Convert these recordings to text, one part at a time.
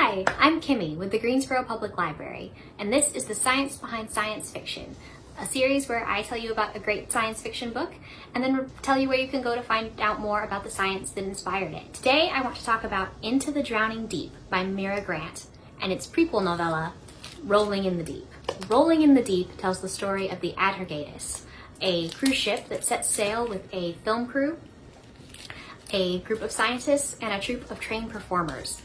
Hi, I'm Kimmy with the Greensboro Public Library, and this is the Science Behind Science Fiction, a series where I tell you about a great science fiction book and then tell you where you can go to find out more about the science that inspired it. Today I want to talk about Into the Drowning Deep by Mira Grant and its prequel novella, Rolling in the Deep. Rolling in the Deep tells the story of the Atargatis, a cruise ship that sets sail with a film crew, a group of scientists, and a troupe of trained performers.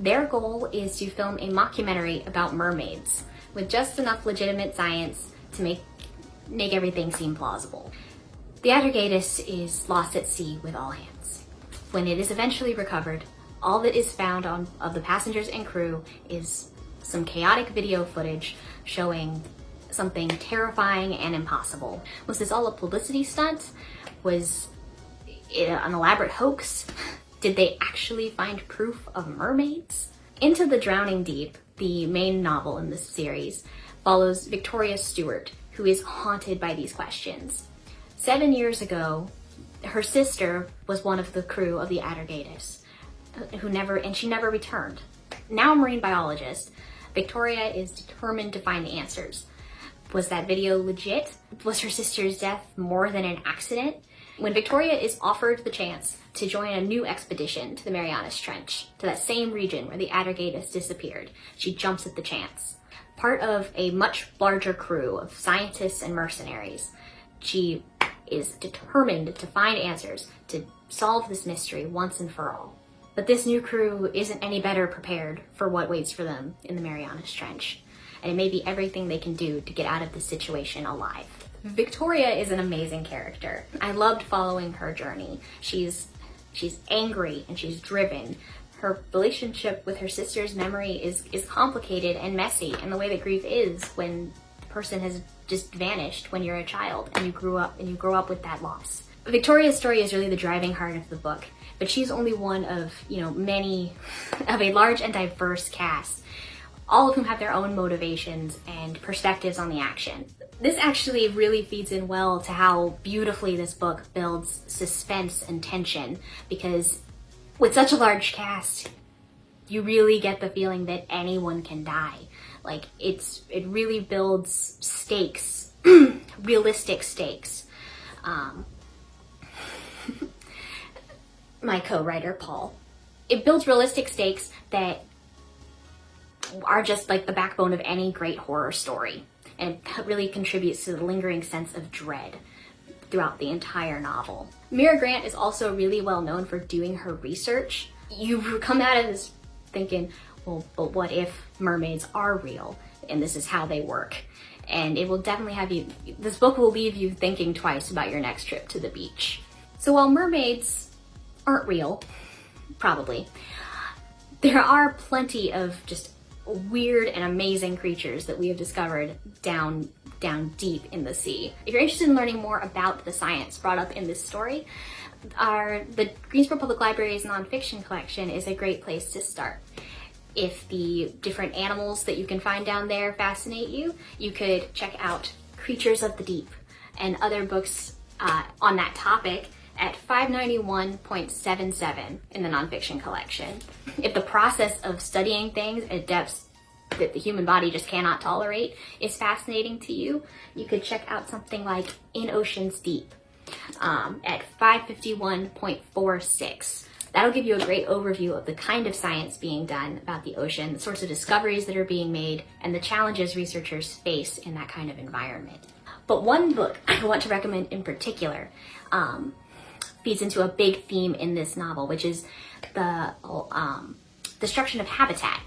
Their goal is to film a mockumentary about mermaids with just enough legitimate science to make everything seem plausible. The Atargatis is lost at sea with all hands. When it is eventually recovered, all that is found of the passengers and crew is some chaotic video footage showing something terrifying and impossible. Was this all a publicity stunt? Was it an elaborate hoax? Did they actually find proof of mermaids? Into the Drowning Deep, the main novel in this series, follows Victoria Stewart, who is haunted by these questions. 7 years ago, her sister was one of the crew of the Atargatis, she never returned. Now a marine biologist, Victoria is determined to find the answers. Was that video legit? Was her sister's death more than an accident? When Victoria is offered the chance to join a new expedition to the Marianas Trench, to that same region where the Atargatis disappeared, she jumps at the chance. Part of a much larger crew of scientists and mercenaries, she is determined to find answers, to solve this mystery once and for all. But this new crew isn't any better prepared for what waits for them in the Marianas Trench, and it may be everything they can do to get out of this situation alive. Victoria is an amazing character. I loved following her journey. She's angry and she's driven. Her relationship with her sister's memory is complicated and messy, and the way that grief is when the person has just vanished when you're a child and you grow up with that loss. Victoria's story is really the driving heart of the book, but she's only one of, many of a large and diverse cast, all of whom have their own motivations and perspectives on the action. This actually really feeds in well to how beautifully this book builds suspense and tension, because with such a large cast, you really get the feeling that anyone can die. It really builds stakes, realistic stakes. My co-writer, Paul. It builds realistic stakes that are just like the backbone of any great horror story, and it really contributes to the lingering sense of dread throughout the entire novel. Mira Grant is also really well known for doing her research. You come out of this thinking, well, but what if mermaids are real and this is how they work? And it will definitely this book will leave you thinking twice about your next trip to the beach. So while mermaids aren't real, probably, there are plenty of just weird and amazing creatures that we have discovered down deep in the sea. If you're interested in learning more about the science brought up in this story, the Greensboro Public Library's nonfiction collection is a great place to start. If the different animals that you can find down there fascinate you, you could check out Creatures of the Deep and other books on that topic at 591.77 in the nonfiction collection. If the process of studying things at depths that the human body just cannot tolerate is fascinating to you, you could check out something like In Oceans Deep at 551.46. That'll give you a great overview of the kind of science being done about the ocean, the sorts of discoveries that are being made, and the challenges researchers face in that kind of environment. But one book I want to recommend in particular feeds into a big theme in this novel, which is the destruction of habitat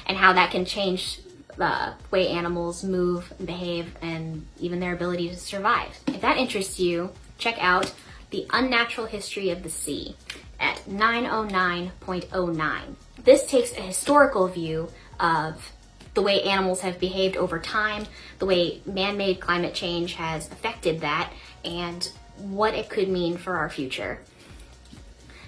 and how that can change the way animals move and behave and even their ability to survive. If that interests you, check out The Unnatural History of the Sea at 909.09. This takes a historical view of the way animals have behaved over time, the way man-made climate change has affected that, and what it could mean for our future.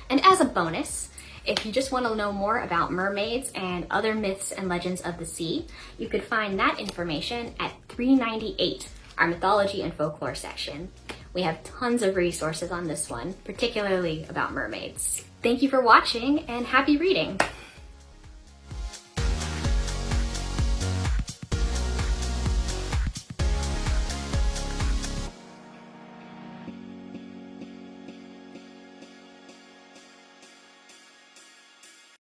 And as a bonus, if you just want to know more about mermaids and other myths and legends of the sea, you could find that information at 398, our mythology and folklore section. We have tons of resources on this one, particularly about mermaids. Thank you for watching and happy reading!